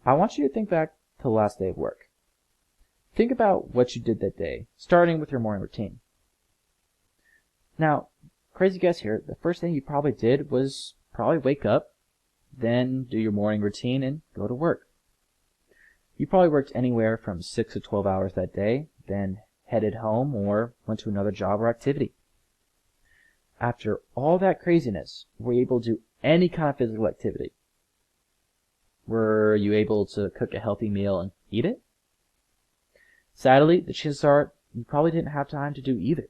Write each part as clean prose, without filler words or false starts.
I want you to think back to the last day of work. Think about what you did that day, starting with your morning routine. Now, crazy guess here, the first thing you probably did was probably wake up, then do your morning routine and go to work. You probably worked anywhere from 6 to 12 hours that day, then headed home or went to another job or activity. After all that craziness, were you able to do any kind of physical activity? Were you able to cook a healthy meal and eat it? Sadly, the chances are you probably didn't have time to do either.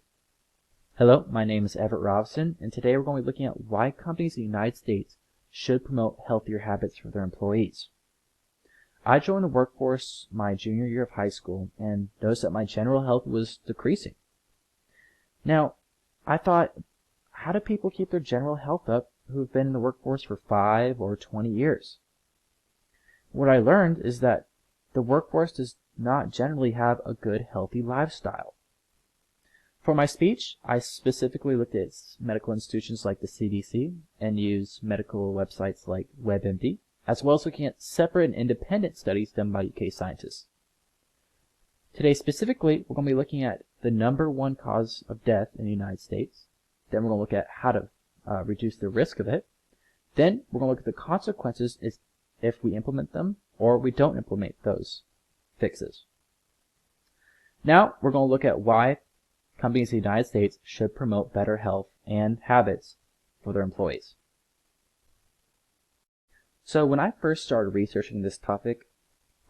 Hello, my name is Everett Robinson, and today we're going to be looking at why companies in the United States should promote healthier habits for their employees. I joined the workforce my junior year of high school and noticed that my general health was decreasing. Now, I thought, how do people keep their general health up who have been in the workforce for 5 or 20 years? What I learned is that the workforce does not generally have a good, healthy lifestyle. For my speech, I specifically looked at medical institutions like the CDC and used medical websites like WebMD, as well as looking at separate and independent studies done by UK scientists. Today specifically, we're going to be looking at the #1 cause of death in the United States. Then we're going to look at how to reduce the risk of it. Then we're going to look at the consequences if we implement them or we don't implement those fixes. Now we're going to look at why companies in the United States should promote better health and habits for their employees. So when I first started researching this topic,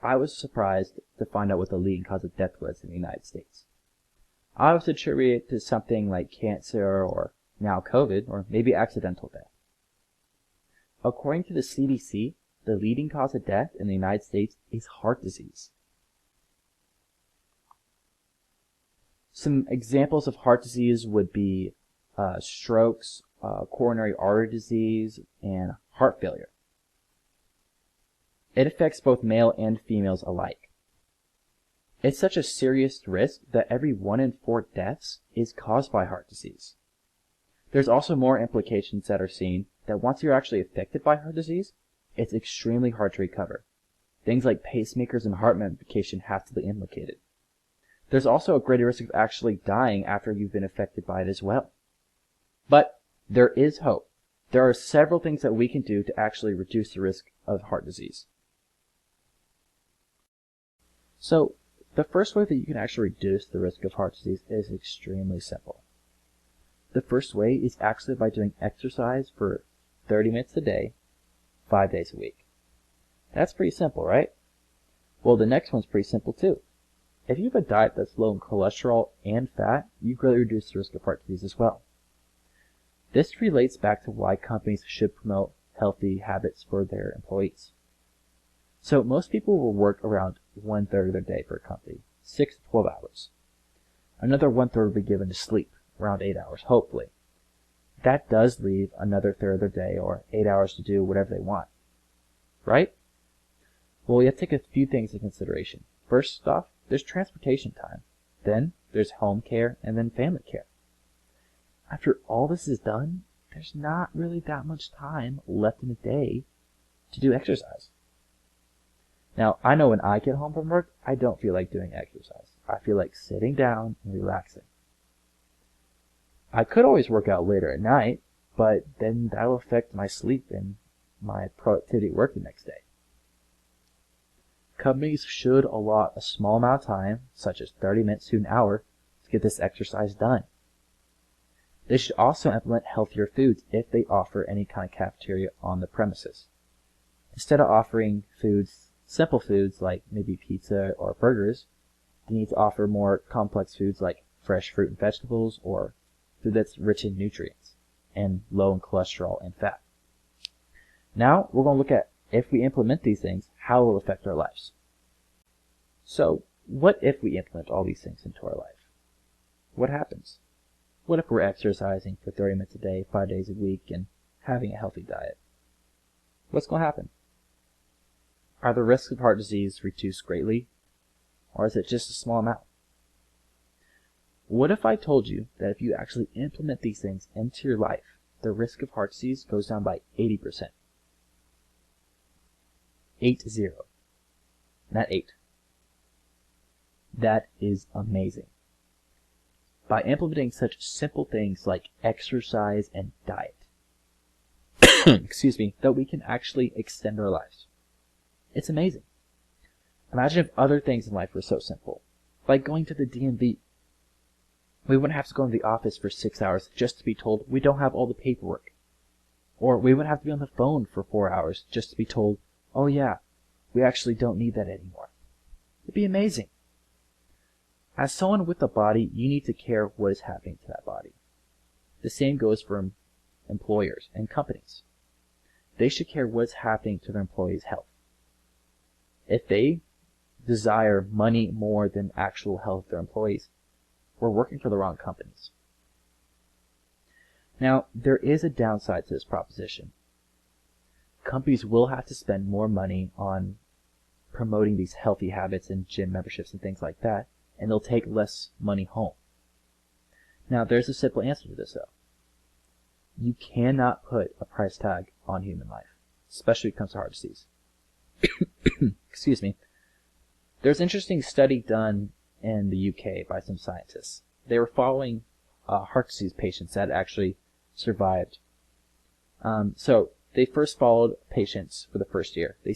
I was surprised to find out what the leading cause of death was in the United States. I was attributing it to something like cancer or now COVID or maybe accidental death. According to the CDC, the leading cause of death in the United States is heart disease. Some examples of heart disease would be strokes, coronary artery disease, and heart failure. It affects both male and females alike. It's such a serious risk that every 1 in 4 deaths is caused by heart disease. There's also more implications that are seen that once you're actually affected by heart disease, it's extremely hard to recover. Things like pacemakers and heart medication have to be implicated. There's also a greater risk of actually dying after you've been affected by it as well. But there is hope. There are several things that we can do to actually reduce the risk of heart disease. So, the first way that you can actually reduce the risk of heart disease is extremely simple. The first way is actually by doing exercise for 30 minutes a day, 5 days a week. That's pretty simple, right? Well, the next one's pretty simple too. If you have a diet that's low in cholesterol and fat, you greatly reduce the risk of heart disease as well. This relates back to why companies should promote healthy habits for their employees. So most people will work around 1/3 of their day for a company, 6 to 12 hours. Another 1/3 will be given to sleep, around 8 hours, hopefully. That does leave another 1/3 of their day, or 8 hours, to do whatever they want. Right? Well, you have to take a few things into consideration. First off, there's transportation time. Then there's home care, and then family care. After all this is done, there's not really that much time left in a day to do exercise. Now, I know when I get home from work, I don't feel like doing exercise. I feel like sitting down and relaxing. I could always work out later at night, but then that will affect my sleep and my productivity at work the next day. Companies should allot a small amount of time, such as 30 minutes to an hour, to get this exercise done. They should also implement healthier foods if they offer any kind of cafeteria on the premises. Instead of offering simple foods like maybe pizza or burgers, they need to offer more complex foods like fresh fruit and vegetables or food that's rich in nutrients and low in cholesterol and fat. Now we're going to look at, if we implement these things, how it will affect our lives. So, what if we implement all these things into our life? What happens? What if we're exercising for 30 minutes a day, 5 days a week, and having a healthy diet? What's going to happen? Are the risks of heart disease reduced greatly, or is it just a small amount? What if I told you that if you actually implement these things into your life, the risk of heart disease goes down by 80%? 80. not 8. That is amazing. By implementing such simple things like exercise and diet, excuse me, that we can actually extend our lives. It's amazing. Imagine if other things in life were so simple, like going to the DMV. We wouldn't have to go into the office for 6 hours just to be told we don't have all the paperwork. Or we wouldn't have to be on the phone for 4 hours just to be told, oh yeah, we actually don't need that anymore. It'd be amazing. As someone with a body, you need to care what is happening to that body. The same goes for employers and companies. They should care what's happening to their employees' health. If they desire money more than actual health of their employees, we're working for the wrong companies. Now, there is a downside to this proposition. Companies will have to spend more money on promoting these healthy habits and gym memberships and things like that, and they'll take less money home. Now, there's a simple answer to this, though. You cannot put a price tag on human life, especially when it comes to heart disease. Excuse me. There's an interesting study done in the UK by some scientists. They were following heart disease patients that actually survived. So they first followed patients for the first year. They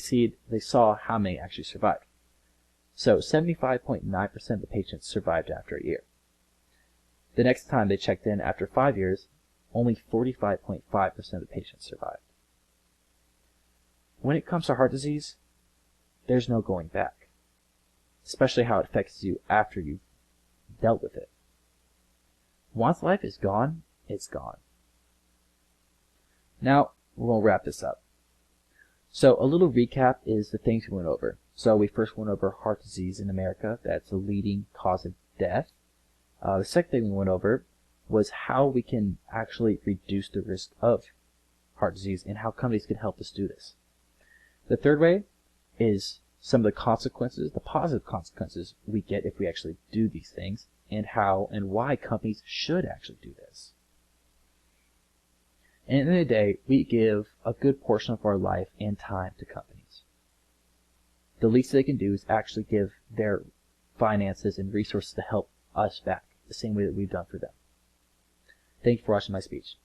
saw how many actually survived. So 75.9% of the patients survived after a year. The next time they checked in after 5 years, only 45.5% of the patients survived. When it comes to heart disease, there's no going back, especially how it affects you after you've dealt with it. Once life is gone, it's gone. Now, we're going to wrap this up. So a little recap is the things we went over. So we first went over heart disease in America. That's the leading cause of death. The second thing we went over was how we can actually reduce the risk of heart disease and how companies can help us do this. The third way is some of the consequences, the positive consequences we get if we actually do these things, and how and why companies should actually do this. And at the end of the day, we give a good portion of our life and time to companies. The least they can do is actually give their finances and resources to help us back, the same way that we've done for them. Thank you for watching my speech.